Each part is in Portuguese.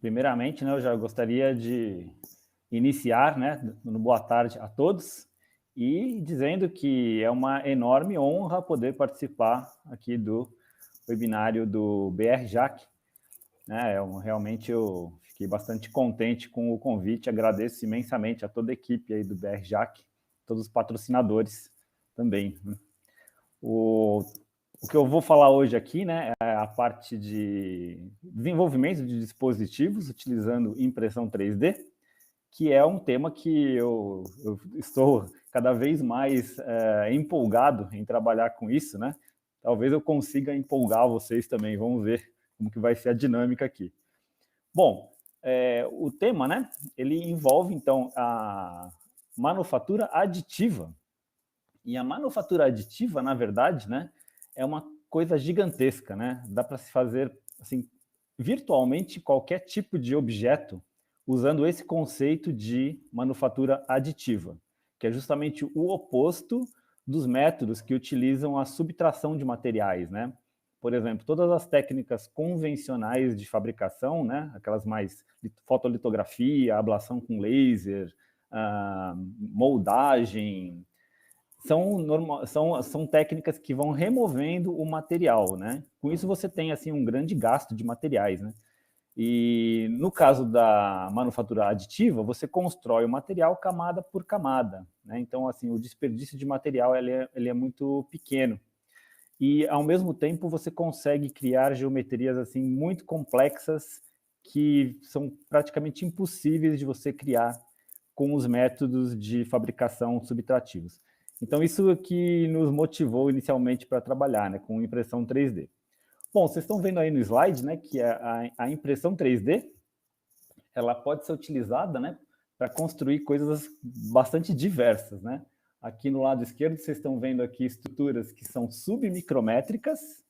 Primeiramente, né, eu já gostaria de iniciar, né, no boa tarde a todos e dizendo que é uma enorme honra poder participar aqui do webinário do BRJAC, né, realmente eu fiquei bastante contente com o convite, agradeço imensamente a toda a equipe aí do BRJAC, todos os patrocinadores também. O que eu vou falar hoje aqui, né, é a parte de desenvolvimento de dispositivos utilizando impressão 3D, que é um tema que eu estou cada vez mais empolgado em trabalhar com isso, né? Talvez eu consiga empolgar vocês também, vamos ver como que vai ser a dinâmica aqui. Bom, o tema, né, ele envolve, então, a manufatura aditiva. E a manufatura aditiva, na verdade, né, é uma coisa gigantesca, né? Dá para se fazer, assim, virtualmente qualquer tipo de objeto usando esse conceito de manufatura aditiva, que é justamente o oposto dos métodos que utilizam a subtração de materiais, né? Por exemplo, todas as técnicas convencionais de fabricação, né, aquelas mais fotolitografia, ablação com laser, moldagem, são técnicas que vão removendo o material, né? Com isso você tem assim um grande gasto de materiais, né? E no caso da manufatura aditiva, você constrói o material camada por camada, né? Então assim o desperdício de material ele é muito pequeno e ao mesmo tempo você consegue criar geometrias assim muito complexas que são praticamente impossíveis de você criar com os métodos de fabricação subtrativos. Então, isso que nos motivou inicialmente para trabalhar, né, com impressão 3D. Bom, vocês estão vendo aí no slide, né, que a impressão 3D, ela pode ser utilizada, né, para construir coisas bastante diversas, né. Aqui no lado esquerdo, vocês estão vendo aqui estruturas que são submicrométricas.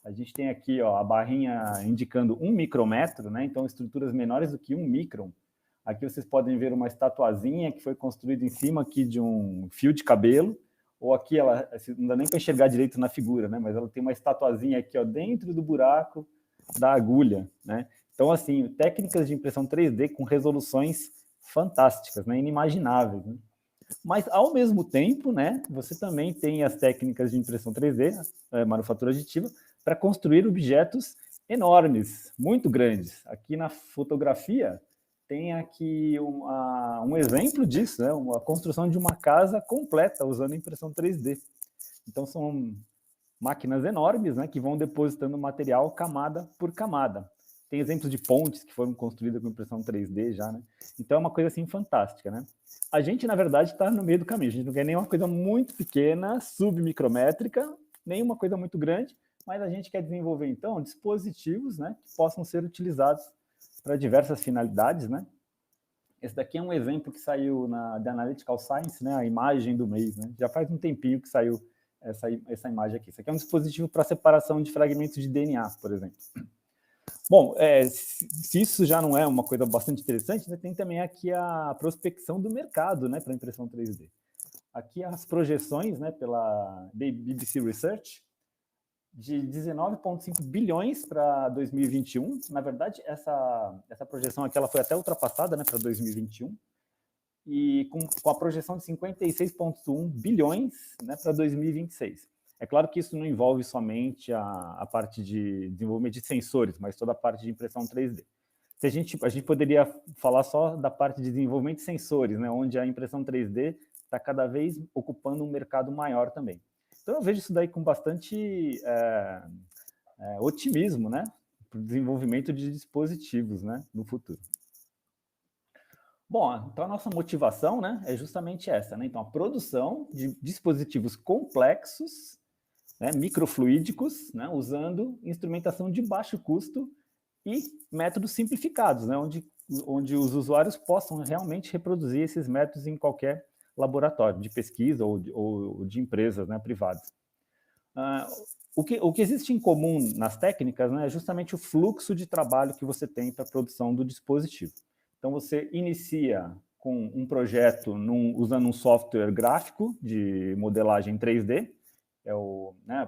A gente tem aqui, ó, a barrinha indicando 1 micrômetro, né, então estruturas menores do que 1 micron. Aqui vocês podem ver uma estatuazinha que foi construída em cima aqui de um fio de cabelo, ou aqui ela não dá nem para enxergar direito na figura, né? Mas ela tem uma estatuazinha aqui, ó, dentro do buraco da agulha, né? Então, assim, técnicas de impressão 3D com resoluções fantásticas, né? Inimagináveis, né? Mas, ao mesmo tempo, né, você também tem as técnicas de impressão 3D, manufatura aditiva, para construir objetos enormes, muito grandes. Aqui na fotografia, tem aqui um exemplo disso, né? A construção de uma casa completa usando impressão 3D. Então, são máquinas enormes, né, que vão depositando material camada por camada. Tem exemplos de pontes que foram construídas com impressão 3D já, né? Então, é uma coisa assim fantástica, né? A gente, na verdade, está no meio do caminho. A gente não quer nenhuma coisa muito pequena, submicrométrica, nenhuma coisa muito grande, mas a gente quer desenvolver, então, dispositivos, né, que possam ser utilizados para diversas finalidades, né? Esse daqui é um exemplo que saiu na The Analytical Science, né, a imagem do mês, né? Já faz um tempinho que saiu essa imagem aqui. Isso aqui é um dispositivo para separação de fragmentos de DNA, por exemplo. Bom, se isso já não é uma coisa bastante interessante, né, tem também aqui a prospecção do mercado, né, para impressão 3D. Aqui as projeções, né, pela BBC Research, de 19,5 bilhões para 2021. Na verdade, essa projeção aqui ela foi até ultrapassada, né, para 2021, e com a projeção de 56,1 bilhões, né, para 2026. É claro que isso não envolve somente a parte de desenvolvimento de sensores, mas toda a parte de impressão 3D. A gente poderia falar só da parte de desenvolvimento de sensores, né, onde a impressão 3D está cada vez ocupando um mercado maior também. Então, eu vejo isso daí com bastante otimismo, né, para o desenvolvimento de dispositivos, né, no futuro. Bom, então a nossa motivação, né, é justamente essa, né? Então, a produção de dispositivos complexos, né, microfluídicos, né, usando instrumentação de baixo custo e métodos simplificados, né, onde os usuários possam realmente reproduzir esses métodos em qualquer laboratório de pesquisa ou de empresas, né, privadas. O que existe em comum nas técnicas, né, é justamente o fluxo de trabalho que você tem para a produção do dispositivo. Então, você inicia com um projeto usando um software gráfico de modelagem 3D.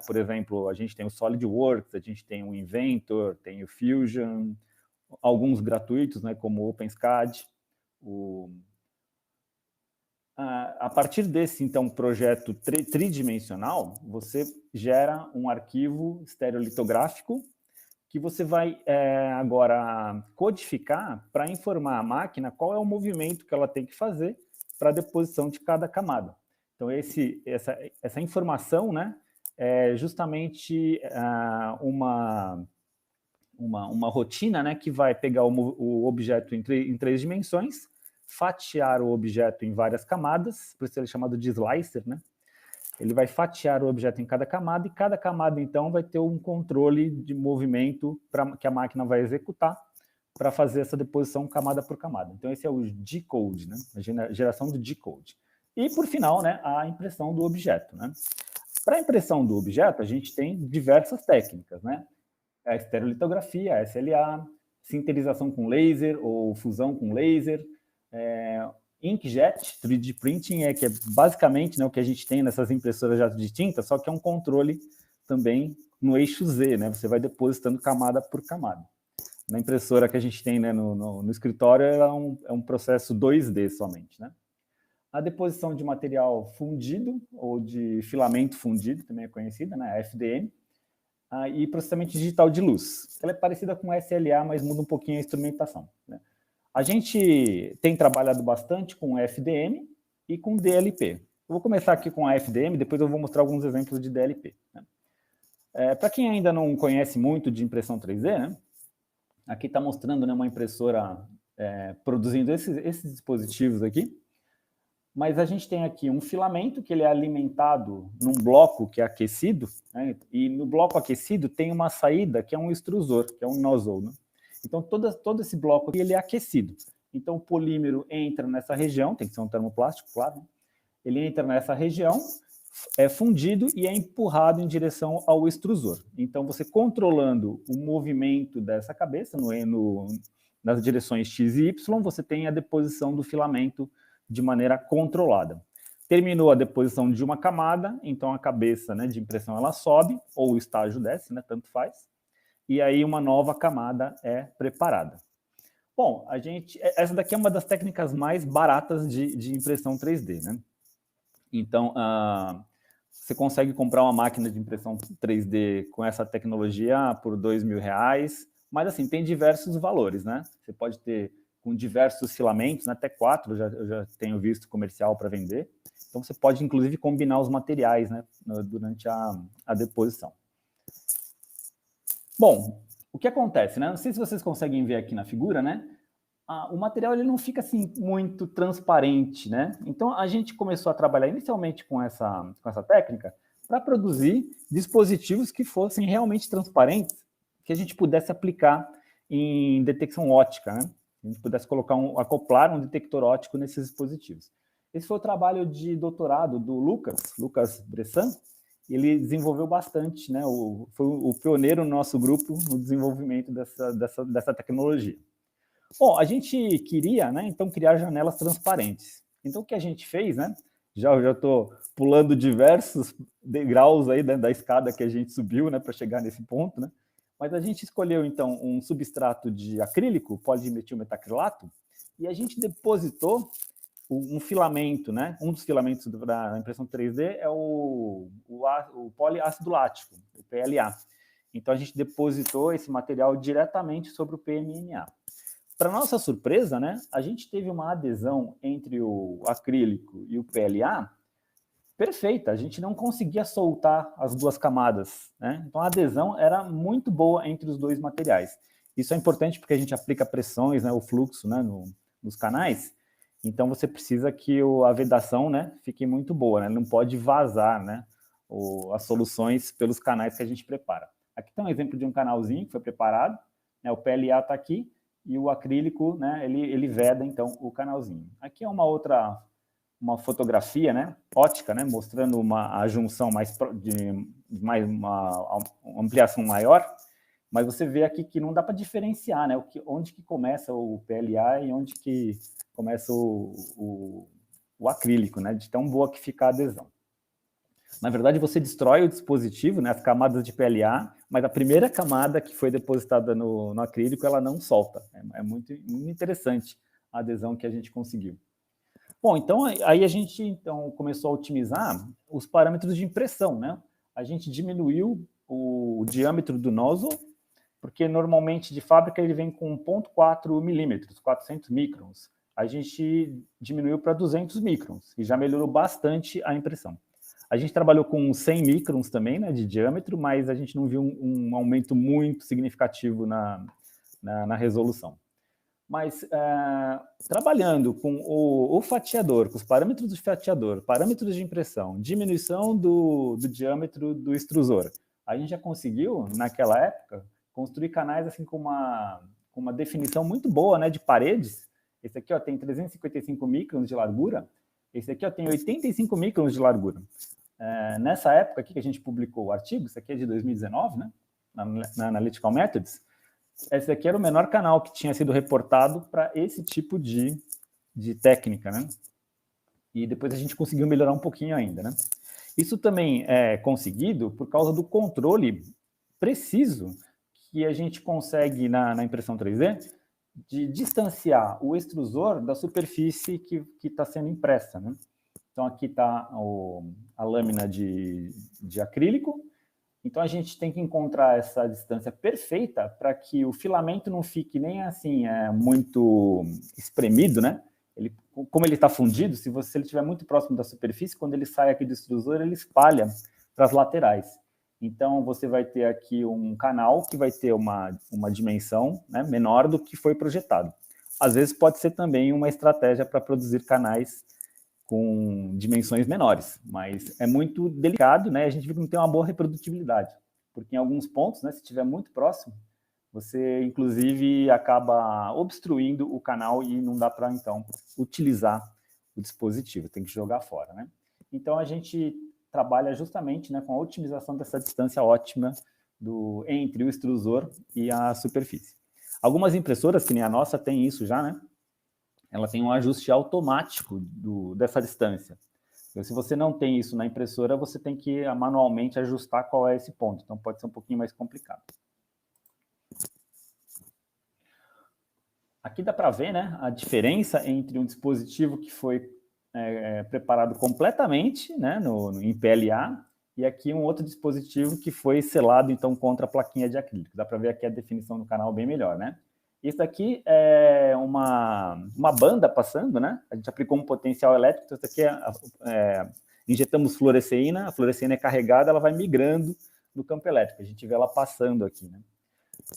Por exemplo, a gente tem o SolidWorks, a gente tem o Inventor, tem o Fusion, alguns gratuitos, né, como o OpenSCAD. A partir desse, então, projeto tridimensional, você gera um arquivo estereolitográfico que você vai agora codificar para informar a máquina qual é o movimento que ela tem que fazer para a deposição de cada camada. Então, essa informação, né, é justamente uma rotina, né, que vai pegar o objeto em 3 dimensões, fatiar o objeto em várias camadas, por isso ele é chamado de slicer, né? Ele vai fatiar o objeto em cada camada, e cada camada, então, vai ter um controle de movimento que a máquina vai executar para fazer essa deposição camada por camada. Então, esse é o G-code, né? A geração do G-code. E, por final, né, a impressão do objeto, né? Para a impressão do objeto, a gente tem diversas técnicas, né? A estereolitografia, a SLA, sinterização com laser ou fusão com laser, inkjet, 3D printing, que é basicamente, né, o que a gente tem nessas impressoras já de tinta, só que é um controle também no eixo Z, né? Você vai depositando camada por camada. Na impressora que a gente tem, né, no escritório, é um processo 2D somente, né? A deposição de material fundido, ou de filamento fundido, também é conhecida, né, a FDM, e processamento digital de luz. Ela é parecida com SLA, mas muda um pouquinho a instrumentação, né? A gente tem trabalhado bastante com FDM e com DLP. Eu vou começar aqui com a FDM, depois eu vou mostrar alguns exemplos de DLP, né? Para quem ainda não conhece muito de impressão 3D, né, aqui está mostrando, né, uma impressora produzindo esses dispositivos aqui, mas a gente tem aqui um filamento que ele é alimentado num bloco que é aquecido, né, e no bloco aquecido tem uma saída que é um extrusor, que é um nozzle, né? Então, todo esse bloco aqui ele é aquecido. Então, o polímero entra nessa região, tem que ser um termoplástico, claro, né? Ele entra nessa região, é fundido e é empurrado em direção ao extrusor. Então, você controlando o movimento dessa cabeça nas direções X e Y, você tem a deposição do filamento de maneira controlada. Terminou a deposição de uma camada, então a cabeça, né, de impressão ela sobe, ou o estágio desce, né, tanto faz, e aí uma nova camada é preparada. Bom, essa daqui é uma das técnicas mais baratas de impressão 3D, né? Então, você consegue comprar uma máquina de impressão 3D com essa tecnologia por R$2.000, mas assim, tem diversos valores, né? Você pode ter com diversos filamentos, né? Até 4, eu já tenho visto comercial para vender. Então, você pode, inclusive, combinar os materiais, né, durante a deposição. Bom, o que acontece, né? Não sei se vocês conseguem ver aqui na figura, né? O material ele não fica assim muito transparente, né? Então a gente começou a trabalhar inicialmente com essa técnica para produzir dispositivos que fossem realmente transparentes, que a gente pudesse aplicar em detecção óptica, né? A gente pudesse acoplar um detector óptico nesses dispositivos. Esse foi o trabalho de doutorado do Lucas Bressan. Ele desenvolveu bastante, né? Foi o pioneiro no nosso grupo no desenvolvimento dessa tecnologia. Bom, a gente queria, né, então, criar janelas transparentes. Então, o que a gente fez, né? Já estou pulando diversos degraus aí da escada que a gente subiu, né, para chegar nesse ponto, né? Mas a gente escolheu, então, um substrato de acrílico, polidimetilmetacrilato, e a gente depositou um filamento, né? Um dos filamentos da impressão 3D é o poliácido lático, o PLA. Então, a gente depositou esse material diretamente sobre o PMMA. Para nossa surpresa, né, a gente teve uma adesão entre o acrílico e o PLA perfeita. A gente não conseguia soltar as duas camadas, né? Então, a adesão era muito boa entre os dois materiais. Isso é importante porque a gente aplica pressões, né, o fluxo, né, nos canais. Então, você precisa que a vedação, né, fique muito boa, né? Não pode vazar, né, as soluções pelos canais que a gente prepara. Aqui tem um exemplo de um canalzinho que foi preparado, né, o PLA está aqui, e o acrílico, né, ele veda, então, o canalzinho. Aqui é uma fotografia, né, ótica, né, mostrando a junção uma ampliação maior, mas você vê aqui que não dá para diferenciar, né, onde que começa o PLA e onde que começa o acrílico, né, de tão boa que fica a adesão. Na verdade, você destrói o dispositivo, né, as camadas de PLA, mas a primeira camada que foi depositada no acrílico, ela não solta. É muito interessante a adesão que a gente conseguiu. Bom, então aí a gente então começou a otimizar os parâmetros de impressão, né? A gente diminuiu o diâmetro do nozzle, porque normalmente de fábrica ele vem com 0,4 milímetros, 400 microns. A gente diminuiu para 200 microns e já melhorou bastante a impressão. A gente trabalhou com 100 microns também, né, de diâmetro, mas a gente não viu um aumento muito significativo na resolução. Mas trabalhando com o fatiador, com os parâmetros do fatiador, parâmetros de impressão, diminuição do diâmetro do extrusor, a gente já conseguiu, naquela época, construir canais assim com uma definição muito boa, né, de paredes. Esse aqui ó, tem 355 microns de largura, esse aqui ó, tem 85 microns de largura. Nessa época aqui que a gente publicou o artigo, isso aqui é de 2019, né, na Analytical Methods, esse aqui era o menor canal que tinha sido reportado para esse tipo de técnica, né? E depois a gente conseguiu melhorar um pouquinho ainda, né? Isso também é conseguido por causa do controle preciso que a gente consegue na impressão 3D de distanciar o extrusor da superfície que está sendo impressa, né? Então, aqui está a lâmina de acrílico. Então, a gente tem que encontrar essa distância perfeita para que o filamento não fique nem assim muito espremido, né? Como ele está fundido, se ele estiver muito próximo da superfície, quando ele sai aqui do extrusor, ele espalha para as laterais. Então, você vai ter aqui um canal que vai ter uma dimensão, né, menor do que foi projetado. Às vezes, pode ser também uma estratégia para produzir canais com dimensões menores, mas é muito delicado, né? A gente viu que não tem uma boa reprodutibilidade, porque em alguns pontos, né, se estiver muito próximo, você, inclusive, acaba obstruindo o canal e não dá para, então, utilizar o dispositivo, tem que jogar fora, né? Então, a gente trabalha justamente, né, com a otimização dessa distância ótima entre o extrusor e a superfície. Algumas impressoras, que nem a nossa, tem isso já, né? Ela tem um ajuste automático dessa distância. Então, se você não tem isso na impressora, você tem que manualmente ajustar qual é esse ponto. Então, pode ser um pouquinho mais complicado. Aqui dá para ver, né, a diferença entre um dispositivo que foi preparado completamente, né, em PLA, e aqui um outro dispositivo que foi selado, então, contra a plaquinha de acrílico. Dá para ver aqui a definição do canal bem melhor, né? Isso aqui é uma banda passando, né? A gente aplicou um potencial elétrico, então isso aqui injetamos fluoresceína, a fluoresceína é carregada, ela vai migrando no campo elétrico, a gente vê ela passando aqui, né?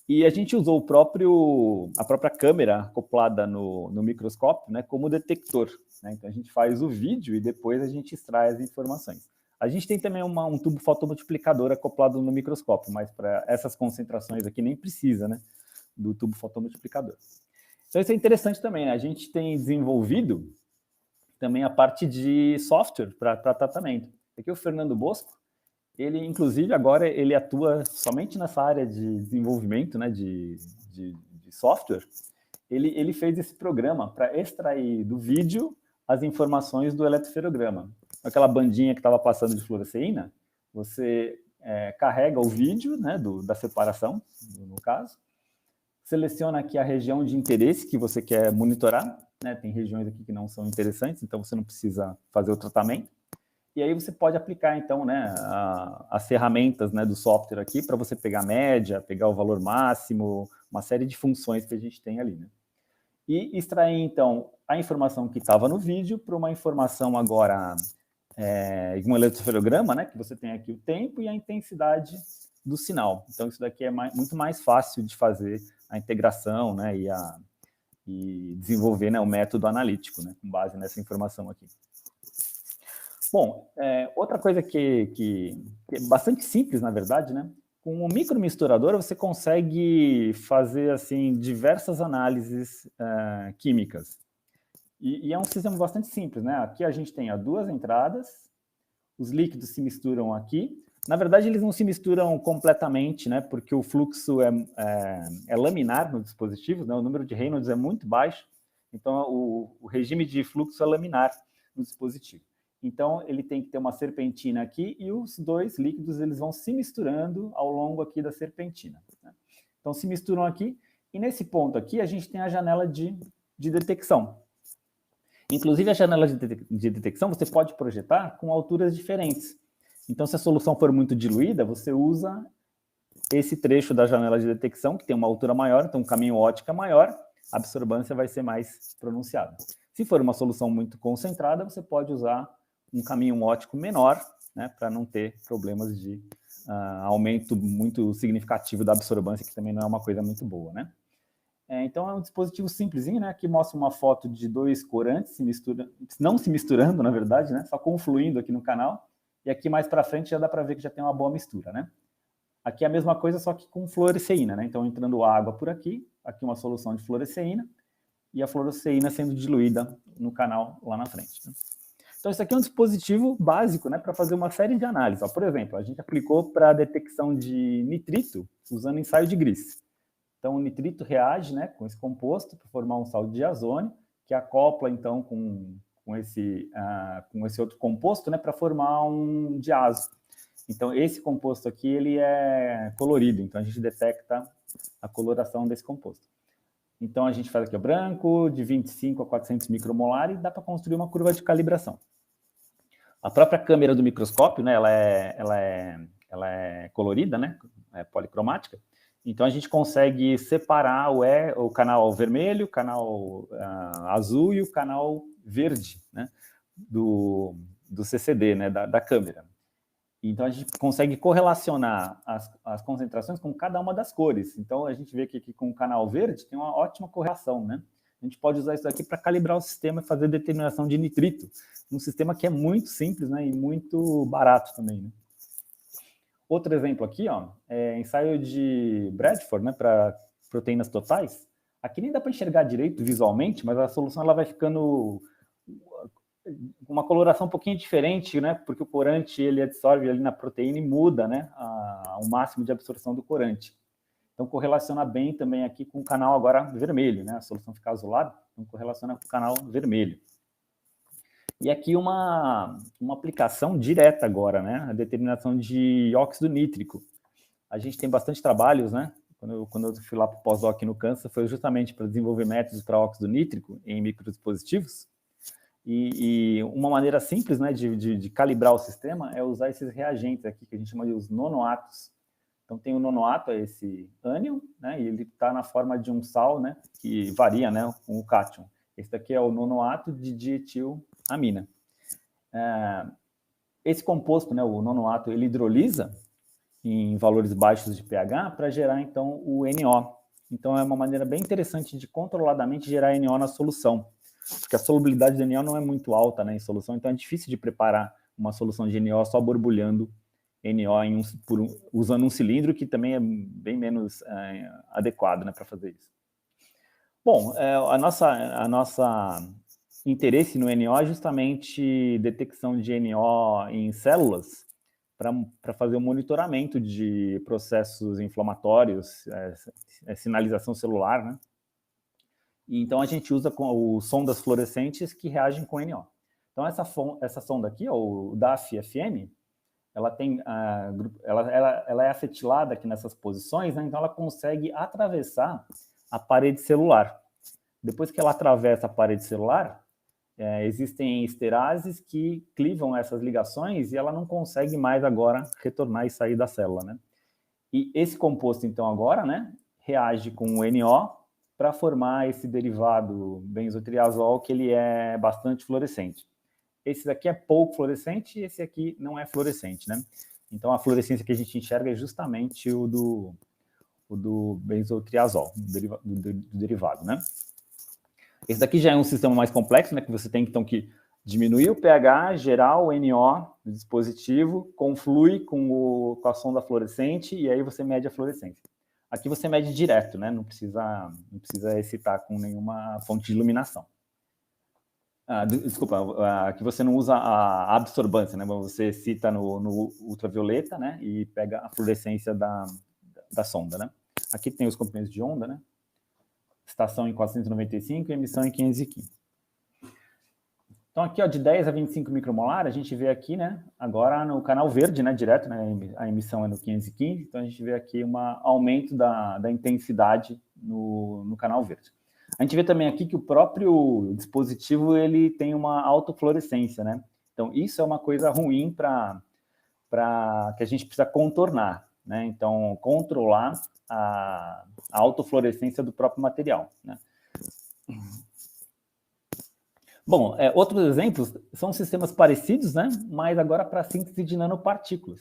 E a gente usou a própria câmera acoplada no microscópio, né, como detector, né? Então a gente faz o vídeo e depois a gente extrai as informações. A gente tem também um tubo fotomultiplicador acoplado no microscópio, mas para essas concentrações aqui nem precisa, né, do tubo fotomultiplicador. Então isso é interessante também, né? A gente tem desenvolvido também a parte de software para tratamento. Aqui o Fernando Bosco, ele inclusive agora ele atua somente nessa área de desenvolvimento, né, de software. Ele fez esse programa para extrair do vídeo as informações do eletroferograma. Aquela bandinha que estava passando de fluoresceína, você carrega o vídeo, né, da separação, no caso, seleciona aqui a região de interesse que você quer monitorar, né? Tem regiões aqui que não são interessantes, então você não precisa fazer o tratamento. E aí você pode aplicar, então, né, as ferramentas, né, do software aqui para você pegar a média, pegar o valor máximo, uma série de funções que a gente tem ali, né? E extrair, então, a informação que estava no vídeo para uma informação agora um eletroferograma, né, que você tem aqui o tempo e a intensidade do sinal. Então, isso daqui é muito mais fácil de fazer a integração, né, e desenvolver, né, o método analítico, né, com base nessa informação aqui. Bom, outra coisa que é bastante simples, na verdade, né? Com o micromisturador você consegue fazer assim diversas análises químicas. E é um sistema bastante simples, né? Aqui a gente tem duas entradas, os líquidos se misturam aqui. Na verdade, eles não se misturam completamente, né? Porque o fluxo é laminar no dispositivo, né? O número de Reynolds é muito baixo, então o regime de fluxo é laminar no dispositivo. Então, ele tem que ter uma serpentina aqui e os dois líquidos eles vão se misturando ao longo aqui da serpentina, né? Então, se misturam aqui e nesse ponto aqui a gente tem a janela de detecção. Inclusive, a janela de detecção você pode projetar com alturas diferentes. Então, se a solução for muito diluída, você usa esse trecho da janela de detecção, que tem uma altura maior, então um caminho ótica maior, a absorbância vai ser mais pronunciada. Se for uma solução muito concentrada, você pode usar um caminho óptico menor, né, para não ter problemas de aumento muito significativo da absorbância, que também não é uma coisa muito boa, né? Então, é um dispositivo simplesinho, né? Aqui mostra uma foto de dois corantes não se misturando, na verdade, né? Só confluindo aqui no canal. E aqui mais para frente já dá para ver que já tem uma boa mistura, né? Aqui é a mesma coisa, só que com fluoresceína, né? Então, entrando água por aqui, aqui uma solução de fluoresceína, e a fluoresceína sendo diluída no canal lá na frente, né? Então, isso aqui é um dispositivo básico, né, para fazer uma série de análises. Ó, por exemplo, a gente aplicou para a detecção de nitrito usando ensaio de Gris. Então, o nitrito reage, né, com esse composto para formar um sal de diazônio, que acopla, então, com esse outro composto, né, para formar um diazo. Então, esse composto aqui, ele é colorido, então a gente detecta a coloração desse composto. Então, a gente faz aqui o branco, de 25 a 400 micromolar, e dá para construir uma curva de calibração. A própria câmera do microscópio, né, ela é colorida, né, é policromática, então a gente consegue separar o canal vermelho, o canal azul e o canal verde, né, do CCD, né, da câmera. Então a gente consegue correlacionar as concentrações com cada uma das cores. Então a gente vê que aqui com o canal verde tem uma ótima correlação, né? A gente pode usar isso aqui para calibrar o sistema e fazer determinação de nitrito, um sistema que é muito simples, né, e muito barato também, né? Outro exemplo aqui, ó, é ensaio de Bradford, né, para proteínas totais. Aqui nem dá para enxergar direito visualmente, mas a solução ela vai ficando uma coloração um pouquinho diferente, né, porque o corante ele absorve ali na proteína e muda, né, o máximo de absorção do corante. Então, correlaciona bem também aqui com o canal agora vermelho, né? A solução fica azulada, então correlaciona com o canal vermelho. E aqui uma aplicação direta agora, né? A determinação de óxido nítrico. A gente tem bastante trabalhos, né? Quando eu fui lá para o pós-doc no Kansas, foi justamente para desenvolver métodos para óxido nítrico em microdispositivos. E uma maneira simples, né, de calibrar o sistema é usar esses reagentes aqui, que a gente chama de os nonoatos. Então, tem o nonoato, é esse ânion, né, e ele está na forma de um sal, né, que varia, né, com o cátion. Esse daqui é o nonoato de dietilamina. Esse composto, né, o nonoato, ele hidrolisa em valores baixos de pH para gerar, então, o NO. Então, é uma maneira bem interessante de controladamente gerar NO na solução, porque a solubilidade de NO não é muito alta, né, em solução, então é difícil de preparar uma solução de NO só borbulhando NO usando um cilindro, que também é bem menos adequado, né, para fazer isso. Bom, a nossa interesse no NO é justamente detecção de NO em células para fazer o monitoramento de processos inflamatórios, sinalização celular, né? E, então, a gente usa com os sondas fluorescentes que reagem com NO. Então, essa sonda aqui, o DAF-FM, ela é acetilada aqui nessas posições, né? Então ela consegue atravessar a parede celular. Depois que ela atravessa a parede celular, existem esterases que clivam essas ligações e ela não consegue mais agora retornar e sair da célula, né? E esse composto, então, agora, né, reage com o NO para formar esse derivado benzotriazol, que ele é bastante fluorescente. Esse daqui é pouco fluorescente e esse aqui não é fluorescente, né? Então, a fluorescência que a gente enxerga é justamente o do benzotriazol, do derivado, né? Esse daqui já é um sistema mais complexo, né? Que você tem, então, que diminuir o pH, gerar o NO do dispositivo, conflui com a sonda fluorescente e aí você mede a fluorescência. Aqui você mede direto, né? Não precisa excitar com nenhuma fonte de iluminação. Desculpa, que você não usa a absorbância, né? Você excita no ultravioleta, né? E pega a fluorescência da sonda, né? Aqui tem os comprimentos de onda, né? Estação em 495 e emissão em 515. Então, aqui, ó, de 10 a 25 micromolar, a gente vê aqui, né, agora no canal verde, né, direto, né, a emissão é no 515, então a gente vê aqui um aumento da intensidade no canal verde. A gente vê também aqui que o próprio dispositivo, ele tem uma autofluorescência, né? Então, isso é uma coisa ruim para que a gente precisa contornar, né? Então, controlar a autofluorescência do próprio material, né? Bom, outros exemplos são sistemas parecidos, né? Mas agora para síntese de nanopartículas.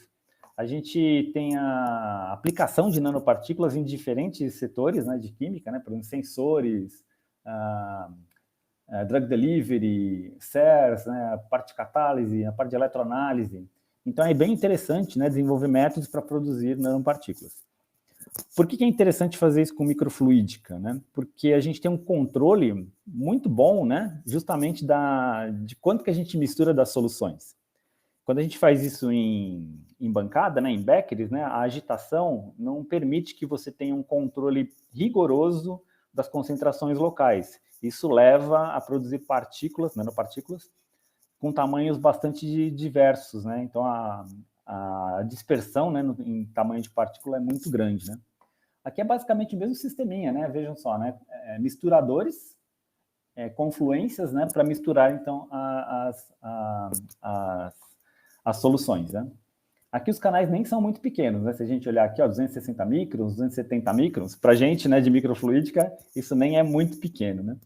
A gente tem a aplicação de nanopartículas em diferentes setores, né, de química, né? Por exemplo, sensores, drug delivery, CERS, né, a parte de catálise, a parte de eletroanálise. Então, é bem interessante, né, desenvolver métodos para produzir nanopartículas. Por que é interessante fazer isso com microfluídica, né? Porque a gente tem um controle muito bom, né? Justamente de quanto que a gente mistura das soluções. Quando a gente faz isso em bancada, né, em beckers, né, a agitação não permite que você tenha um controle rigoroso das concentrações locais. Isso leva a produzir partículas, nanopartículas, com tamanhos bastante diversos, né? Então, a dispersão, né, em tamanho de partícula é muito grande, né? Aqui é basicamente o mesmo sisteminha, né? Vejam só, né? Misturadores, confluências, né? Para misturar, então, as soluções, né? Aqui os canais nem são muito pequenos, né? Se a gente olhar aqui, ó, 260 microns, 270 microns, para a gente, né, de microfluídica, isso nem é muito pequeno, né?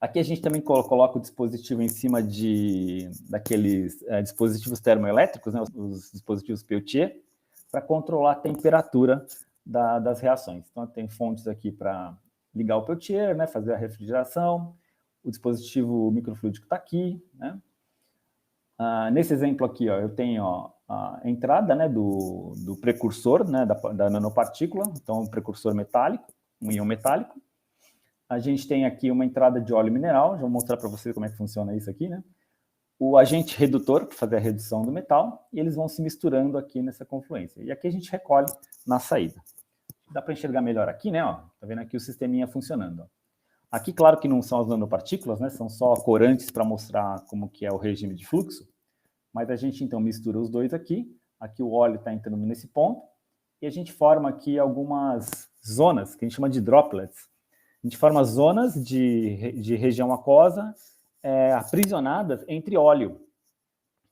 Aqui a gente também coloca o dispositivo em cima daqueles dispositivos termoelétricos, né, os dispositivos Peltier, para controlar a temperatura das reações. Então, tem fontes aqui para ligar o Peltier, né, fazer a refrigeração, o dispositivo microfluídico está aqui, né? Nesse exemplo aqui, ó, eu tenho a entrada, né, do precursor, né, da nanopartícula, então um precursor metálico, um íon metálico. A gente tem aqui uma entrada de óleo mineral, já vou mostrar para vocês como é que funciona isso aqui, né? O agente redutor, para fazer a redução do metal, e eles vão se misturando aqui nessa confluência. E aqui a gente recolhe na saída. Dá para enxergar melhor aqui, né? Ó, tá vendo aqui o sisteminha funcionando. Ó. Aqui, claro que não são as nanopartículas, né? São só corantes para mostrar como que é o regime de fluxo. Mas a gente, então, mistura os dois aqui. Aqui o óleo está entrando nesse ponto. E a gente forma aqui algumas zonas, que a gente chama de droplets. A gente forma zonas de região aquosa aprisionadas entre óleo.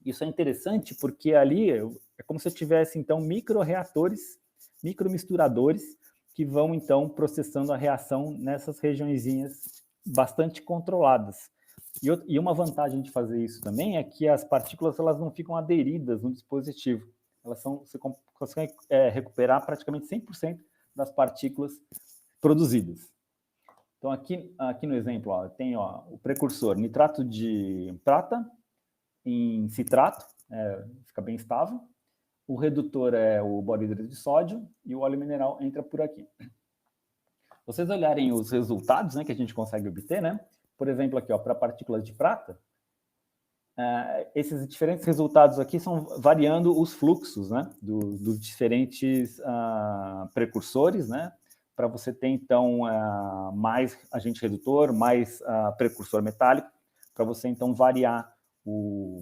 Isso é interessante porque ali é como se eu tivesse, então, microreatores, micromisturadores, que vão, então, processando a reação nessas regiõezinhas bastante controladas. E uma vantagem de fazer isso também é que as partículas elas não ficam aderidas no dispositivo. Você consegue recuperar praticamente 100% das partículas produzidas. Então, aqui no exemplo, ó, tem o precursor nitrato de prata em citrato, fica bem estável. O redutor é o borídrico de sódio e o óleo mineral entra por aqui. Vocês olharem os resultados, né, que a gente consegue obter, né? Por exemplo, aqui, para partículas de prata, esses diferentes resultados aqui são variando os fluxos, né, dos diferentes precursores, né? Para você ter, então, mais agente redutor, mais precursor metálico, para você, então, variar o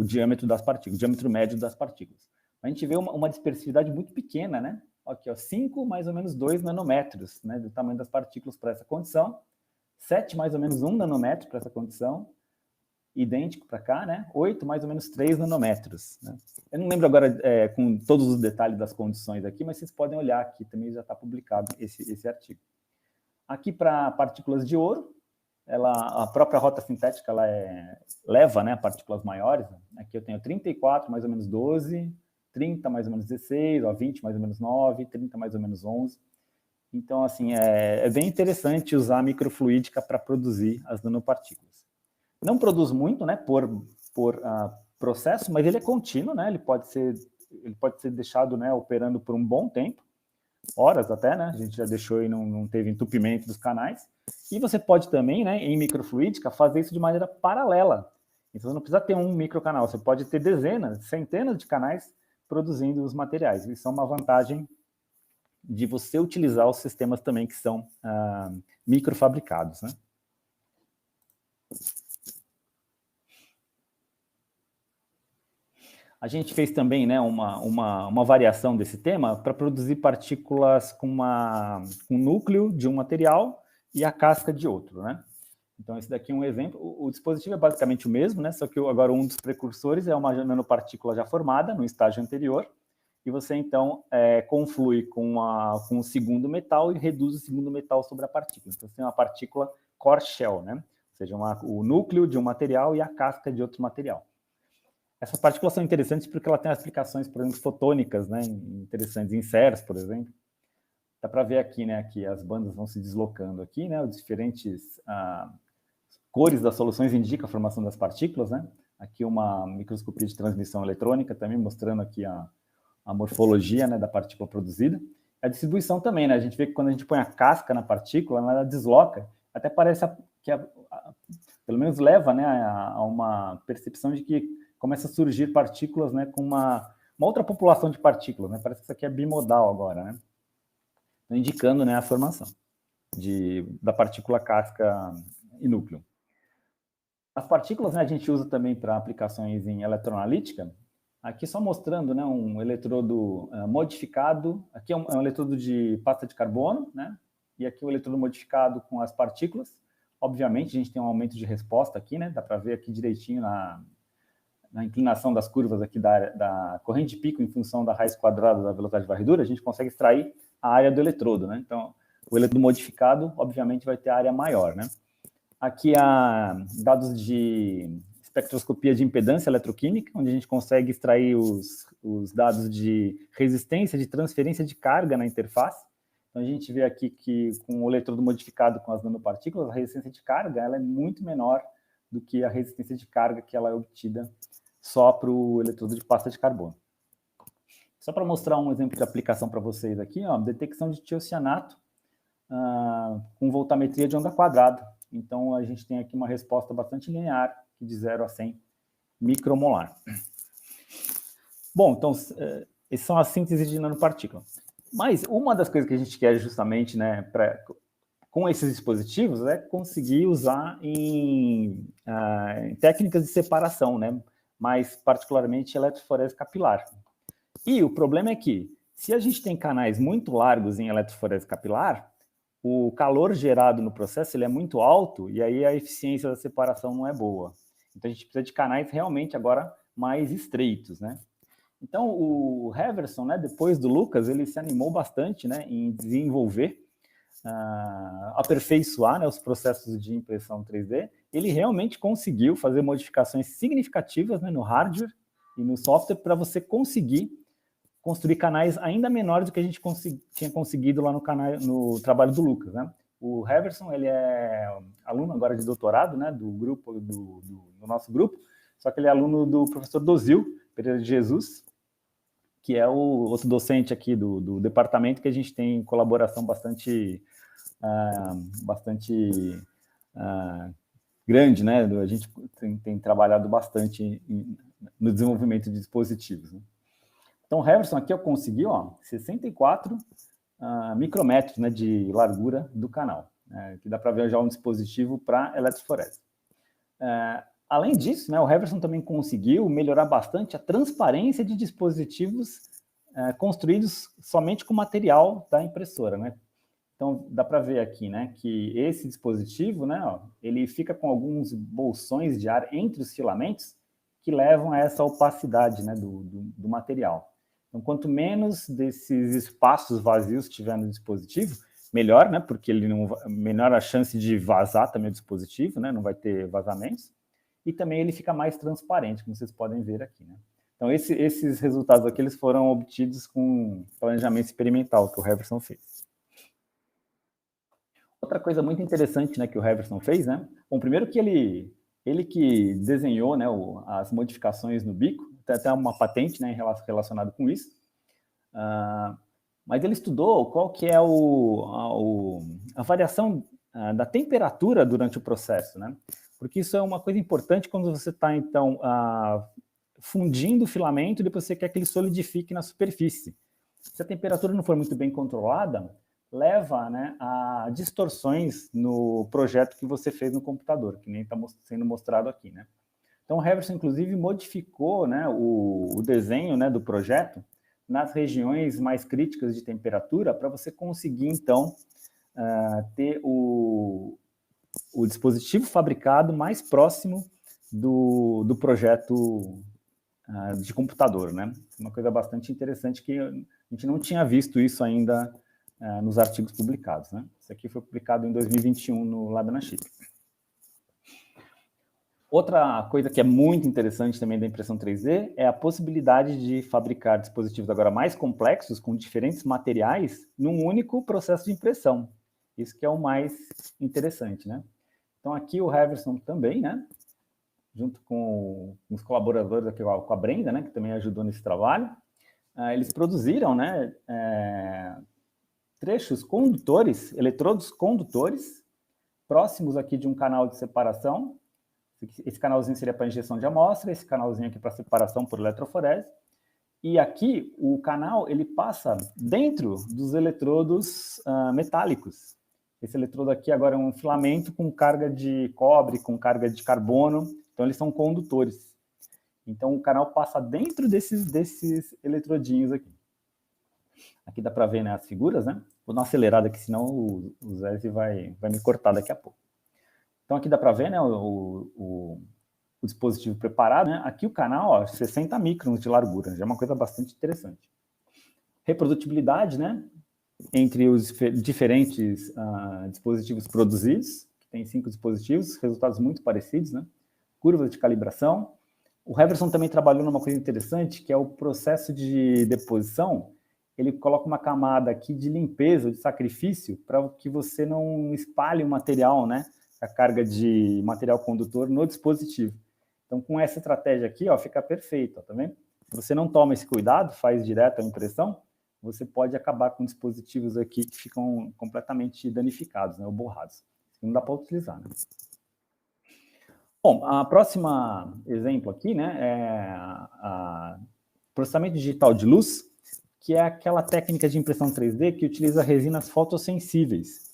diâmetro das partículas, o diâmetro médio das partículas. A gente vê uma dispersividade muito pequena, né? Aqui, ó, 5, mais ou menos 2 nanômetros, né, do tamanho das partículas para essa condição, 7, mais ou menos 1 nanômetro para essa condição, idêntico para cá, né? 8, mais ou menos 3 nanômetros. Né? Eu não lembro agora com todos os detalhes das condições aqui, mas vocês podem olhar aqui, também já está publicado esse artigo. Aqui para partículas de ouro, a própria rota sintética ela leva, né, partículas maiores. Aqui eu tenho 34, mais ou menos 12, 30, mais ou menos 16, 20, mais ou menos 9, 30, mais ou menos 11. Então, assim, é bem interessante usar a microfluídica para produzir as nanopartículas. Não produz muito, né, por processo, mas ele é contínuo, né, ele pode ser deixado, né, operando por um bom tempo, horas até, né, a gente já deixou e não teve entupimento dos canais, e você pode também, né, em microfluídica, fazer isso de maneira paralela. Então, você não precisa ter um microcanal, você pode ter dezenas, centenas de canais produzindo os materiais. Isso é uma vantagem de você utilizar os sistemas também que são microfabricados, né? A gente fez também, né, uma variação desse tema para produzir partículas com um núcleo de um material e a casca de outro, né? Então, esse daqui é um exemplo. O dispositivo é basicamente o mesmo, né? Só que agora um dos precursores é uma nanopartícula já formada no estágio anterior, e você, então, conflui com o segundo metal e reduz o segundo metal sobre a partícula. Então, você tem uma partícula core shell, né? Ou seja, o núcleo de um material e a casca de outro material. Essas partículas são interessantes porque ela tem aplicações, por exemplo, fotônicas, né? Interessantes, em CERS, por exemplo. Dá para ver aqui, né? Que as bandas vão se deslocando aqui, né? Os diferentes cores das soluções indicam a formação das partículas, né? Aqui uma microscopia de transmissão eletrônica também mostrando aqui a morfologia, né, da partícula produzida. A distribuição também, né? A gente vê que quando a gente põe a casca na partícula, ela desloca, até parece que pelo menos leva, né, a uma percepção de que começa a surgir partículas, né, com uma outra população de partículas, né? Parece que isso aqui é bimodal agora, né? Indicando, né, a formação da partícula casca e núcleo. As partículas, né, a gente usa também para aplicações em eletroanalítica. Aqui só mostrando, né, um eletrodo modificado. Aqui é um eletrodo de pasta de carbono, né? E aqui o eletrodo modificado com as partículas. Obviamente, a gente tem um aumento de resposta aqui, né? Dá para ver aqui direitinho na inclinação das curvas aqui da corrente de pico em função da raiz quadrada da velocidade de varredura, a gente consegue extrair a área do eletrodo, né? Então, o eletrodo modificado, obviamente, vai ter a área maior, né? Aqui há dados de espectroscopia de impedância eletroquímica, onde a gente consegue extrair os dados de resistência, de transferência de carga na interface. Então, a gente vê aqui que com o eletrodo modificado com as nanopartículas, a resistência de carga ela é muito menor do que a resistência de carga que ela é obtida só para o eletrodo de pasta de carbono. Só para mostrar um exemplo de aplicação para vocês aqui, ó, detecção de tiocianato com voltametria de onda quadrada. Então, a gente tem aqui uma resposta bastante linear, de 0 a 100 micromolar. Bom, então, essas são as sínteses de nanopartícula. Mas uma das coisas que a gente quer justamente, né, com esses dispositivos, é conseguir usar em técnicas de separação, né, mais particularmente eletroforese capilar. E o problema é que, se a gente tem canais muito largos em eletroforese capilar, o calor gerado no processo ele é muito alto e aí a eficiência da separação não é boa. Então, a gente precisa de canais realmente agora mais estreitos, né? Então, o Heverson, né, depois do Lucas, ele se animou bastante, né, em desenvolver, aperfeiçoar, né, os processos de impressão 3D. Ele realmente conseguiu fazer modificações significativas, né, no hardware e no software para você conseguir construir canais ainda menores do que a gente tinha conseguido lá no trabalho do Lucas, né? O Heverson, ele é aluno agora de doutorado, né, do nosso grupo, só que ele é aluno do professor Dozil Pereira de Jesus, que é o outro docente aqui do departamento, que a gente tem colaboração bastante grande, né? A gente tem trabalhado bastante no desenvolvimento de dispositivos, né? Então, o Heverson aqui eu consegui, ó, 64 micrômetros, né, de largura do canal, que dá para ver já um dispositivo para eletroforese. Além disso, né, o Heverson também conseguiu melhorar bastante a transparência de dispositivos construídos somente com material da impressora, né? Então, dá para ver aqui, né, que esse dispositivo, né, ó, ele fica com alguns bolsões de ar entre os filamentos que levam a essa opacidade, né, do material. Então, quanto menos desses espaços vazios tiver no dispositivo, melhor, né? Porque ele menor a chance de vazar também o dispositivo, né? Não vai ter vazamentos. E também ele fica mais transparente, como vocês podem ver aqui, né? Então, esses resultados aqui eles foram obtidos com planejamento experimental que o Heverson fez. Outra coisa muito interessante, né, que o Heverson fez, né? Bom, primeiro que ele que desenhou, né, as modificações no bico, tem até uma patente, né, relacionada com isso, mas ele estudou qual que é a variação da temperatura durante o processo, né? Porque isso é uma coisa importante quando você está, então, fundindo o filamento e depois você quer que ele solidifique na superfície. Se a temperatura não for muito bem controlada, leva, né, a distorções no projeto que você fez no computador, que nem está sendo mostrado aqui, né? Então, o Heverson, inclusive, modificou, né, o desenho, né, do projeto nas regiões mais críticas de temperatura para você conseguir, então, ter o dispositivo fabricado mais próximo do projeto de computador, né? Uma coisa bastante interessante que a gente não tinha visto isso ainda nos artigos publicados, né? Isso aqui foi publicado em 2021 no Lab na Chip. Outra coisa que é muito interessante também da impressão 3D é a possibilidade de fabricar dispositivos agora mais complexos, com diferentes materiais, num único processo de impressão. Isso que é o mais interessante, né? Então, aqui o Heverson também, né? Junto com os colaboradores aqui, com a Brenda, né? Que também ajudou nesse trabalho. Eles produziram, né? Trechos condutores, eletrodos condutores, próximos aqui de um canal de separação. Esse canalzinho seria para injeção de amostra, esse canalzinho aqui para separação por eletroforese. E aqui, o canal, ele passa dentro dos eletrodos metálicos. Esse eletrodo aqui agora é um filamento com carga de cobre, com carga de carbono. Então, eles são condutores. Então, o canal passa dentro desses eletrodinhos aqui. Aqui dá para ver, né, as figuras, né? Vou dar uma acelerada aqui, senão o Zé vai me cortar daqui a pouco. Então, aqui dá para ver, né, o dispositivo preparado, né? Aqui o canal, ó, 60 microns de largura, já é uma coisa bastante interessante. Reprodutibilidade, né? Entre os diferentes dispositivos produzidos, que tem 5 dispositivos, resultados muito parecidos, né? Curva de calibração. O Heverson também trabalhou numa coisa interessante, que é o processo de deposição. Ele coloca uma camada aqui de limpeza, de sacrifício, para que você não espalhe o material, né? A carga de material condutor no dispositivo. Então, com essa estratégia aqui, ó, fica perfeito, ó, tá vendo? Se você não toma esse cuidado, faz direto a impressão, você pode acabar com dispositivos aqui que ficam completamente danificados, né, ou borrados. Não dá para utilizar, né? Bom, a próxima exemplo aqui, né, é processamento digital de luz, que é aquela técnica de impressão 3D que utiliza resinas fotossensíveis.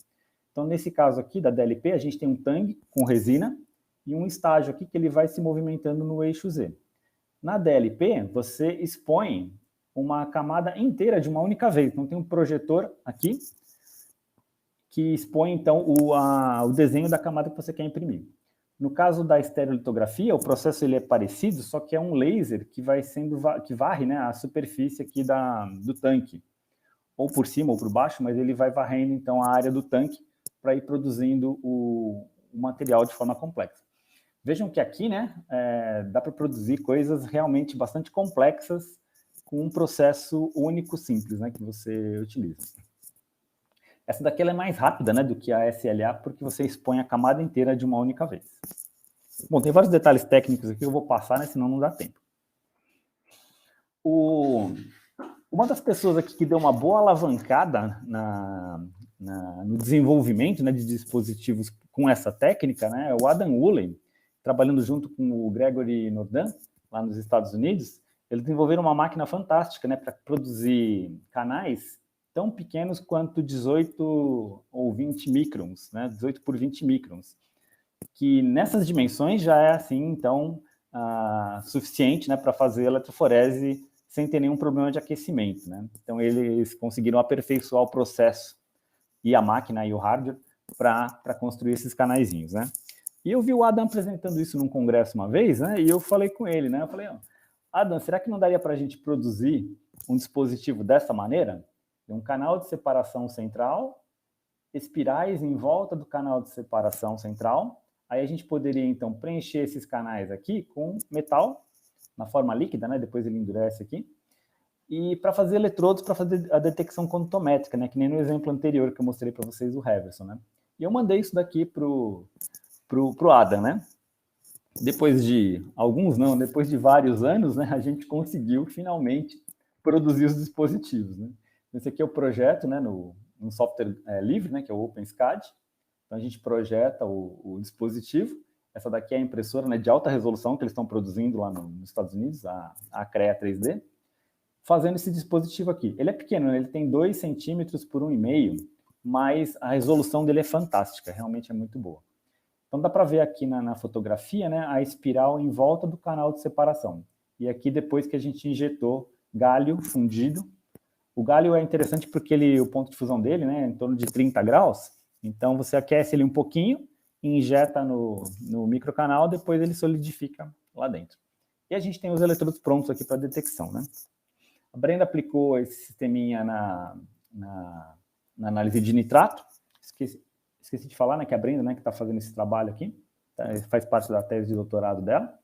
Então, nesse caso aqui da DLP, a gente tem um tanque com resina e um estágio aqui que ele vai se movimentando no eixo Z. Na DLP, você expõe uma camada inteira de uma única vez. Então, tem um projetor aqui que expõe, então, o desenho da camada que você quer imprimir. No caso da estereolitografia, o processo ele é parecido, só que é um laser que varre, né, a superfície aqui do tanque, ou por cima ou por baixo, mas ele vai varrendo, então, a área do tanque para ir produzindo o material de forma complexa. Vejam que aqui, né, dá para produzir coisas realmente bastante complexas com um processo único simples, né, que você utiliza. Essa daqui ela é mais rápida, né, do que a SLA, porque você expõe a camada inteira de uma única vez. Bom, tem vários detalhes técnicos aqui que eu vou passar, né, senão não dá tempo. Uma das pessoas aqui que deu uma boa alavancada no desenvolvimento, né, de dispositivos com essa técnica, né, é o Adam Woolley, trabalhando junto com o Gregory Nordin, lá nos Estados Unidos. Eles desenvolveram uma máquina fantástica, né, para produzir canais tão pequenos quanto 18 ou 20 microns, né, 18 por 20 microns, que nessas dimensões já é, assim, então, suficiente, né, para fazer eletroforese sem ter nenhum problema de aquecimento, né? Então, eles conseguiram aperfeiçoar o processo e a máquina e o hardware para construir esses canaizinhos, né? E eu vi o Adam apresentando isso num congresso uma vez, né? E eu falei com ele, né? Eu falei, Adam, será que não daria para a gente produzir um dispositivo dessa maneira? Um canal de separação central, espirais em volta do canal de separação central. Aí a gente poderia, então, preencher esses canais aqui com metal, na forma líquida, né? Depois ele endurece aqui. E para fazer eletrodos, para fazer a detecção contométrica, né? Que nem no exemplo anterior que eu mostrei para vocês do Heverson, né? E eu mandei isso daqui pro Adam, né? Depois de depois de vários anos, né? A gente conseguiu finalmente produzir os dispositivos, né? Esse aqui é o projeto, né? No software livre, né? Que é o OpenSCAD. Então a gente projeta o dispositivo. Essa daqui é a impressora, né, de alta resolução que eles estão produzindo lá nos Estados Unidos, a CREA 3D, fazendo esse dispositivo aqui. Ele é pequeno, né? Ele tem 2 centímetros por 1,5, mas a resolução dele é fantástica, realmente é muito boa. Então, dá para ver aqui na fotografia, né, a espiral em volta do canal de separação. E aqui, depois que a gente injetou galho fundido, o galho é interessante porque o ponto de fusão dele, né, é em torno de 30 graus, então você aquece ele um pouquinho, injeta no microcanal, depois ele solidifica lá dentro. E a gente tem os eletrodos prontos aqui para detecção, né? A Brenda aplicou esse sisteminha na análise de nitrato. Esqueci de falar, né, que a Brenda, né, que está fazendo esse trabalho aqui, faz parte da tese de doutorado dela.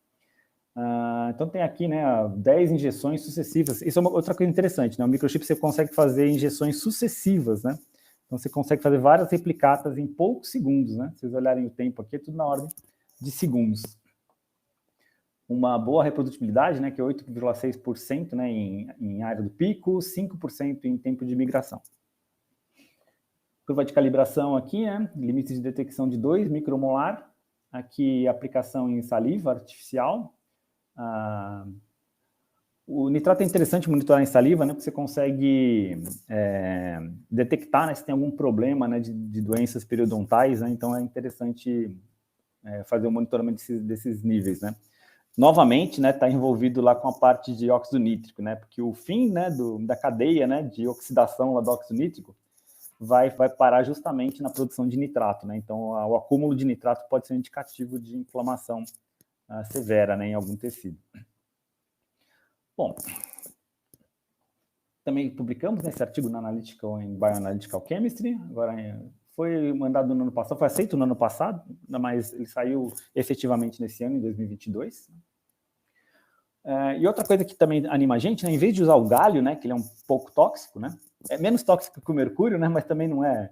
Então tem aqui, né, 10 injeções sucessivas. Isso é outra coisa interessante, né? O microchip você consegue fazer injeções sucessivas, né? Então você consegue fazer várias replicatas em poucos segundos, né? Se vocês olharem o tempo aqui, é tudo na ordem de segundos. Uma boa reprodutibilidade, né, que é 8,6%, né, em área do pico, 5% em tempo de migração. Curva de calibração aqui, né, limite de detecção de 2 micromolar, aqui aplicação em saliva artificial. O nitrato é interessante monitorar em saliva, né, porque você consegue detectar, né, se tem algum problema, né, de doenças periodontais, né, então é interessante fazer o monitoramento desses níveis, né. Novamente, né, está envolvido lá com a parte de óxido nítrico, né, porque o fim, né, da cadeia, né, de oxidação lá do óxido nítrico vai parar justamente na produção de nitrato, né, então o acúmulo de nitrato pode ser um indicativo de inflamação severa, né, em algum tecido. Bom, também publicamos, né, esse artigo na Analytical em Bioanalytical Chemistry, agora foi mandado no ano passado, foi aceito no ano passado, mas ele saiu efetivamente nesse ano, em 2022. E outra coisa que também anima a gente, né, em vez de usar o galho, né, que ele é um pouco tóxico, né, é menos tóxico que o mercúrio, né, mas também não é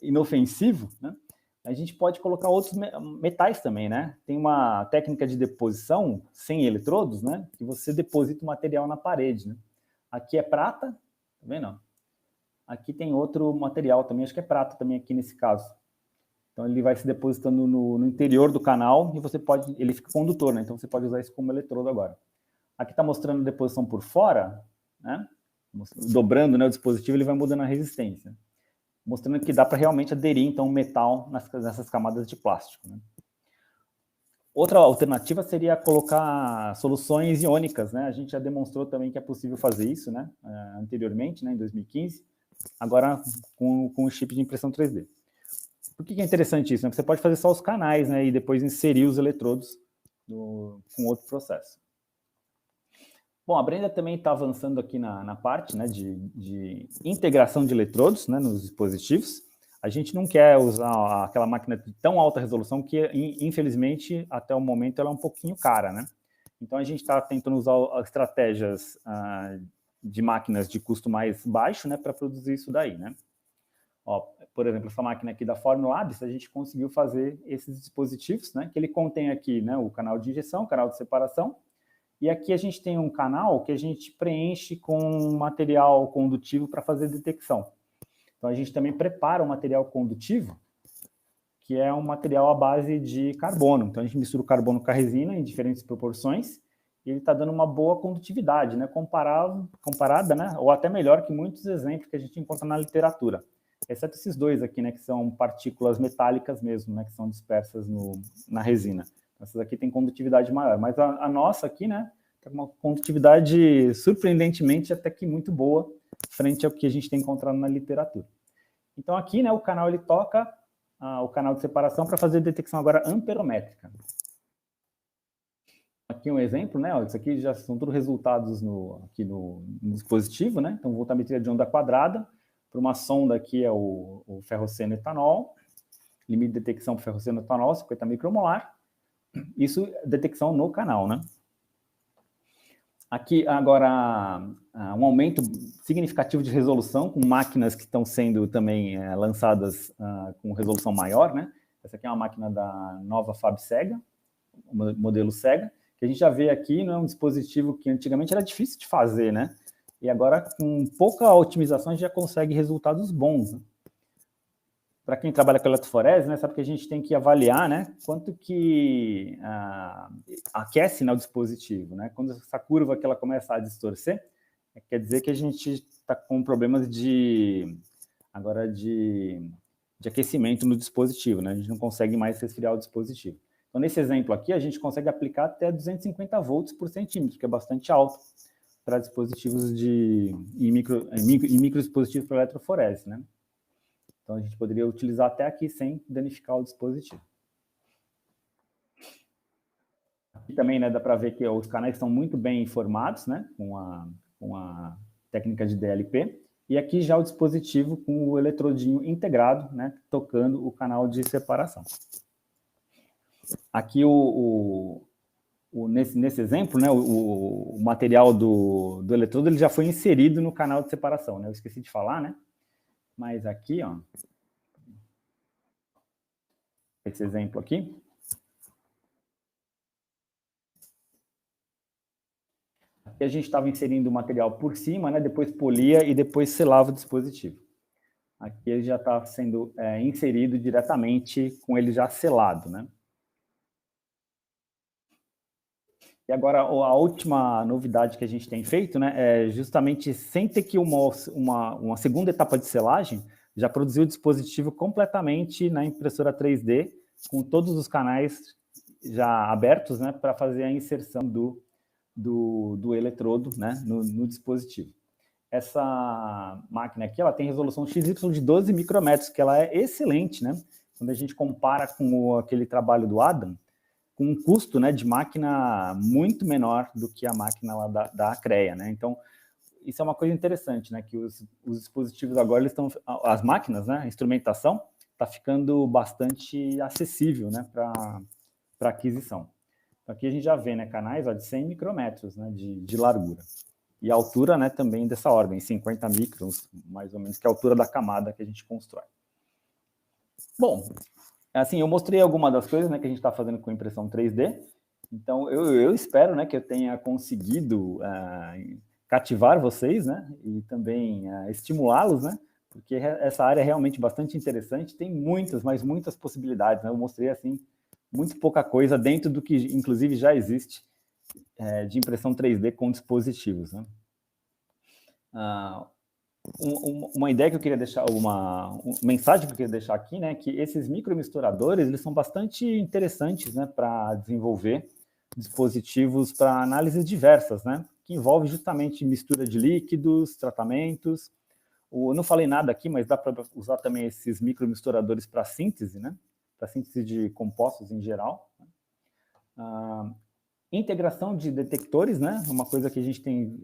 inofensivo, né, a gente pode colocar outros metais também, né? Tem uma técnica de deposição sem eletrodos, né, que você deposita o material na parede, né? Aqui é prata, tá vendo? Aqui tem outro material também, acho que é prata também aqui nesse caso. Então ele vai se depositando no interior do canal e você pode, ele fica condutor, né? Então você pode usar isso como eletrodo agora. Aqui está mostrando a deposição por fora, né? Dobrando, né, o dispositivo, ele vai mudando a resistência, mostrando que dá para realmente aderir, então, metal nessas camadas de plástico, né? Outra alternativa seria colocar soluções iônicas, né? A gente já demonstrou também que é possível fazer isso, né? Anteriormente, né, em 2015, agora com o chip de impressão 3D. Por que é interessante isso? Né? Você pode fazer só os canais, né, e depois inserir os eletrodos com outro processo. Bom, a Brenda também está avançando aqui na parte, né, de integração de eletrodos, né, nos dispositivos. A gente não quer usar aquela máquina de tão alta resolução que, infelizmente, até o momento, ela é um pouquinho cara, né? Então, a gente está tentando usar estratégias de máquinas de custo mais baixo, né, para produzir isso daí, né? Ó, por exemplo, essa máquina aqui da Formlabs, a gente conseguiu fazer esses dispositivos, né, que ele contém aqui, né, o canal de injeção, o canal de separação, e aqui a gente tem um canal que a gente preenche com material condutivo para fazer detecção. Então, a gente também prepara um material condutivo, que é um material à base de carbono. Então, a gente mistura o carbono com a resina em diferentes proporções, e ele está dando uma boa condutividade, né, comparada, né, ou até melhor que muitos exemplos que a gente encontra na literatura. Exceto esses dois aqui, né, que são partículas metálicas mesmo, né, que são dispersas na resina. Essas aqui têm condutividade maior, mas a nossa aqui, né, tem uma condutividade surpreendentemente até que muito boa frente ao que a gente tem encontrado na literatura. Então aqui, né, o canal ele toca o canal de separação para fazer detecção agora amperométrica. Aqui um exemplo, né, isso aqui já são todos resultados aqui no dispositivo, né, então voltametria de onda quadrada, para uma sonda aqui é o ferroceno etanol, limite de detecção para ferroceno etanol, 50 micromolar, isso detecção no canal, né. Aqui, agora, um aumento significativo de resolução, com máquinas que estão sendo também lançadas com resolução maior, né? Essa aqui é uma máquina da nova Fab Sega, modelo Sega, que a gente já vê aqui, né, um dispositivo que antigamente era difícil de fazer, né? E agora, com pouca otimização, a gente já consegue resultados bons, né? Para quem trabalha com eletroforese, né, sabe que a gente tem que avaliar, né, quanto que aquece, né, o dispositivo, né? Quando essa curva que ela começa a distorcer, quer dizer que a gente está com problemas de aquecimento no dispositivo, né? A gente não consegue mais resfriar o dispositivo. Então, nesse exemplo aqui, a gente consegue aplicar até 250 volts por centímetro, que é bastante alto para dispositivos em microdispositivos para eletroforese, né? Então, a gente poderia utilizar até aqui sem danificar o dispositivo. Aqui também, né, dá para ver que os canais estão muito bem informados, né, com a técnica de DLP. E aqui já o dispositivo com o eletrodinho integrado, né, tocando o canal de separação. Aqui, nesse exemplo, né, o material do eletrodo ele já foi inserido no canal de separação, né? Eu esqueci de falar, né? Mas aqui, ó, esse exemplo aqui, aqui a gente estava inserindo o material por cima, né? Depois polia e depois selava o dispositivo. Aqui ele já está sendo inserido diretamente com ele já selado, né? E agora, a última novidade que a gente tem feito, né, é justamente sem ter que uma segunda etapa de selagem, já produziu o dispositivo completamente na impressora 3D, com todos os canais já abertos, né, para fazer a inserção do eletrodo, né, no dispositivo. Essa máquina aqui, ela tem resolução XY de 12 micrômetros, que ela é excelente, né? Quando a gente compara com aquele trabalho do Adam, com um custo, né, de máquina muito menor do que a máquina lá da Acreia, né? Então, isso é uma coisa interessante, né? Que os dispositivos agora, eles estão, as máquinas, né? A instrumentação está ficando bastante acessível, né? Para aquisição. Então, aqui a gente já vê, né? Canais de 100 micrômetros, né? De largura. E a altura, né? Também dessa ordem, 50 microns, mais ou menos, que é a altura da camada que a gente constrói. Bom, assim, eu mostrei algumas das coisas, né, que a gente está fazendo com impressão 3D. Então, eu espero, né, que eu tenha conseguido cativar vocês, né, e também estimulá-los, né, porque essa área é realmente bastante interessante. Tem muitas, mas muitas possibilidades, né. Eu mostrei, assim, muito pouca coisa dentro do que, inclusive, já existe de impressão 3D com dispositivos, né. Uma ideia que eu queria deixar, uma mensagem que eu queria deixar aqui, né, que esses micromisturadores, eles são bastante interessantes, né, para desenvolver dispositivos para análises diversas, né, que envolve justamente mistura de líquidos, tratamentos. Eu não falei nada aqui, mas dá para usar também esses micromisturadores para síntese, né, para síntese de compostos em geral. Integração de detectores, né, uma coisa que a gente tem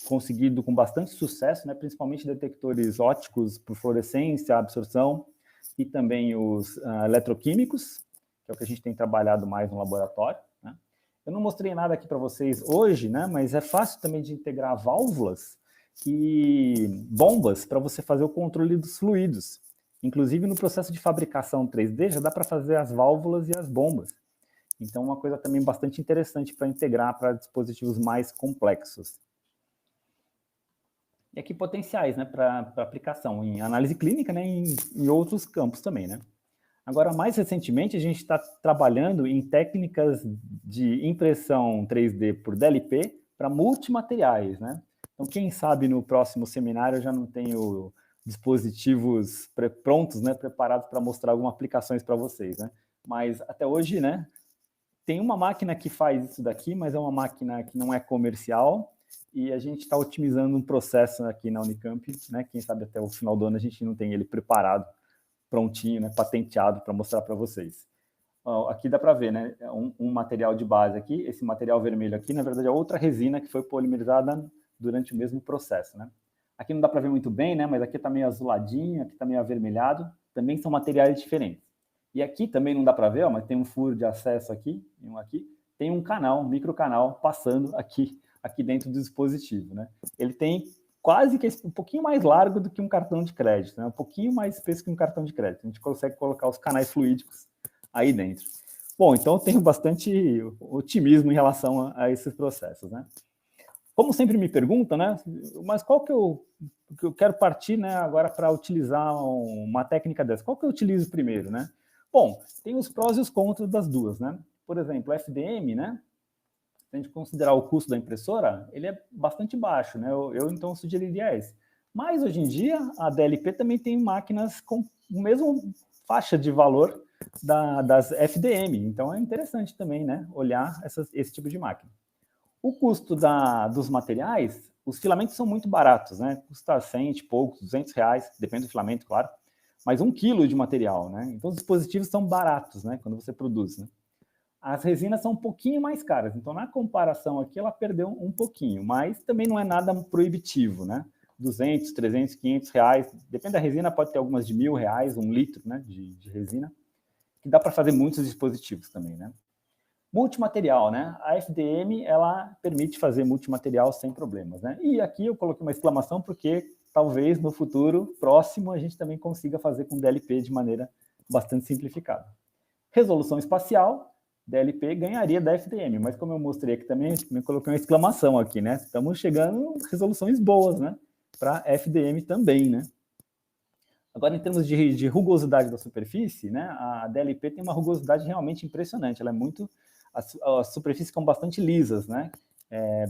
conseguido com bastante sucesso, né, principalmente detectores ópticos por fluorescência, absorção, e também os eletroquímicos, que é o que a gente tem trabalhado mais no laboratório, né. Eu não mostrei nada aqui para vocês hoje, né, mas é fácil também de integrar válvulas e bombas para você fazer o controle dos fluidos. Inclusive, no processo de fabricação 3D, já dá para fazer as válvulas e as bombas. Então, uma coisa também bastante interessante para integrar para dispositivos mais complexos. E aqui potenciais, né, para aplicação em análise clínica, né, em outros campos também, né. Agora, mais recentemente, a gente está trabalhando em técnicas de impressão 3D por DLP para multimateriais, né. Então, quem sabe no próximo seminário eu já não tenho dispositivos prontos, né, preparados para mostrar algumas aplicações para vocês, né. Mas até hoje, né, tem uma máquina que faz isso daqui, mas é uma máquina que não é comercial, e a gente está otimizando um processo aqui na Unicamp, né? Quem sabe até o final do ano a gente não tem ele preparado, prontinho, né? Patenteado para mostrar para vocês. Aqui dá para ver, né? Um material de base aqui, esse material vermelho aqui, na verdade, é outra resina que foi polimerizada durante o mesmo processo, né? Aqui não dá para ver muito bem, né? Mas aqui está meio azuladinho, aqui está meio avermelhado, também são materiais diferentes. E aqui também não dá para ver, ó, mas tem um furo de acesso aqui, tem um canal, um microcanal passando aqui dentro do dispositivo, né? Ele tem quase que um pouquinho mais largo do que um cartão de crédito, né? Um pouquinho mais espesso que um cartão de crédito. A gente consegue colocar os canais fluídicos aí dentro. Bom, então eu tenho bastante otimismo em relação a esses processos, né? Como sempre me perguntam, né? Mas qual que eu quero partir, né, agora para utilizar uma técnica dessa? Qual que eu utilizo primeiro, né? Bom, tem os prós e os contras das duas, né? Por exemplo, o FDM, né? Se a gente considerar o custo da impressora, ele é bastante baixo, né? Eu então sugeriria esse. Mas hoje em dia a DLP também tem máquinas o mesmo faixa de valor das FDM. Então, é interessante também, né, olhar esse tipo de máquina. O custo dos materiais, os filamentos são muito baratos, né? Custa 100 e poucos, R$200, depende do filamento, claro. Mas 1 quilo de material, né? Então, os dispositivos são baratos, né? Quando você produz, né? As resinas são um pouquinho mais caras. Então, na comparação aqui, ela perdeu um pouquinho. Mas também não é nada proibitivo, né? 200, 300, R$500. Depende da resina, pode ter algumas de R$1.000, 1 litro, né? De resina. Que dá para fazer muitos dispositivos também, né? Multimaterial, né? A FDM, ela permite fazer multimaterial sem problemas, né? E aqui eu coloquei uma exclamação porque talvez no futuro próximo a gente também consiga fazer com DLP de maneira bastante simplificada. Resolução espacial, DLP ganharia da FDM, mas como eu mostrei aqui também, eu coloquei uma exclamação aqui, né? Estamos chegando a resoluções boas, né? Para FDM também, né? Agora, em termos de rugosidade da superfície, né? A DLP tem uma rugosidade realmente impressionante, ela é muito... As superfícies ficam bastante lisas, né?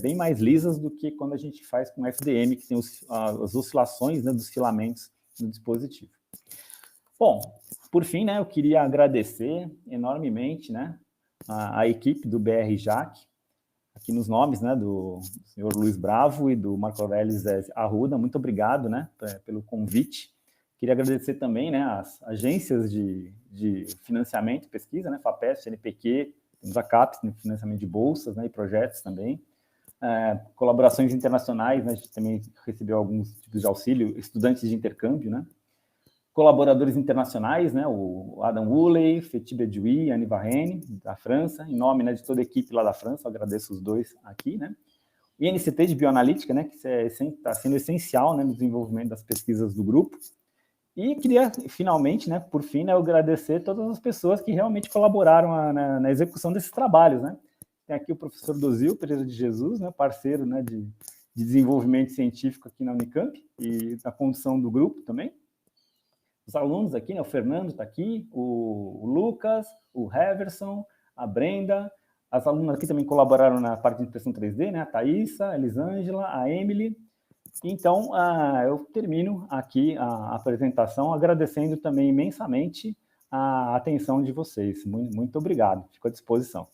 Bem mais lisas do que quando a gente faz com FDM, que tem as oscilações, né, dos filamentos no dispositivo. Bom, por fim, né, eu queria agradecer enormemente, né, a equipe do BR JAC, aqui nos nomes, né, do senhor Luiz Bravo e do Marco Aurélio Arruda. Muito obrigado, né, pelo convite. Queria agradecer também, né, as agências de financiamento e pesquisa, né, FAPESP, CNPq, temos a CAPES, né, financiamento de bolsas, né, e projetos também. Colaborações internacionais, né, a gente também recebeu alguns tipos de auxílio, estudantes de intercâmbio, né. Colaboradores internacionais, né, o Adam Woolley, Fethi Bedjoui, Anne Varenne, da França, em nome, né, de toda a equipe lá da França, eu agradeço os dois aqui, né. O INCT de Bioanalítica, né, que está sendo essencial, né, no desenvolvimento das pesquisas do grupo. E queria, finalmente, né, por fim, né, agradecer todas as pessoas que realmente colaboraram na execução desses trabalhos, né. Tem aqui o professor Dozil Pereira de Jesus, né, parceiro, né, de desenvolvimento científico aqui na Unicamp e na condução do grupo também. Os alunos aqui, né, o Fernando está aqui, o Lucas, o Heverson, a Brenda, as alunas aqui também colaboraram na parte de impressão 3D, né, a Thaisa, a Elisângela, a Emily. Então, eu termino aqui a apresentação agradecendo também imensamente a atenção de vocês. Muito, muito obrigado. Fico à disposição.